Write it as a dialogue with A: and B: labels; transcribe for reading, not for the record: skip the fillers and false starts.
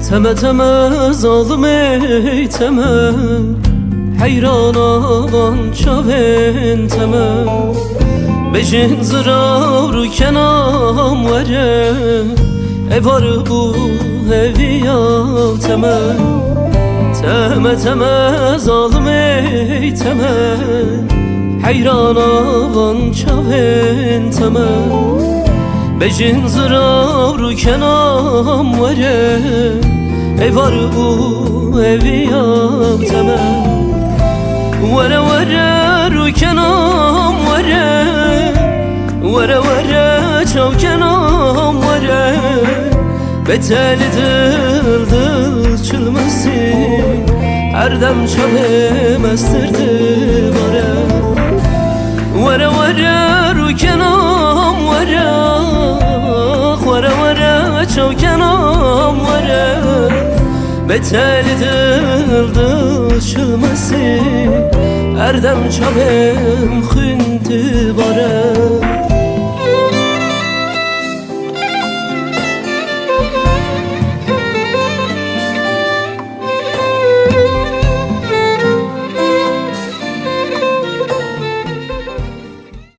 A: Teme teme zalim ey teme, hayran avan çaven teme. Bejin zıravru kenam vere, evar bu eviya teme. Teme teme zalim ey teme, hayran avan çaven teme. Bejin zıravru kenam vere, evar bu eviya teme. Vere vere ru kenam vere, vere vere çav kenam vere. Beteli dıl dıl çılmasın, her dem çav estirdi vere. Vere vere ru kenam vere, vere vere çav kenam vere. Beteli dıl dıl çılmasın, her dem çavem xündü vare.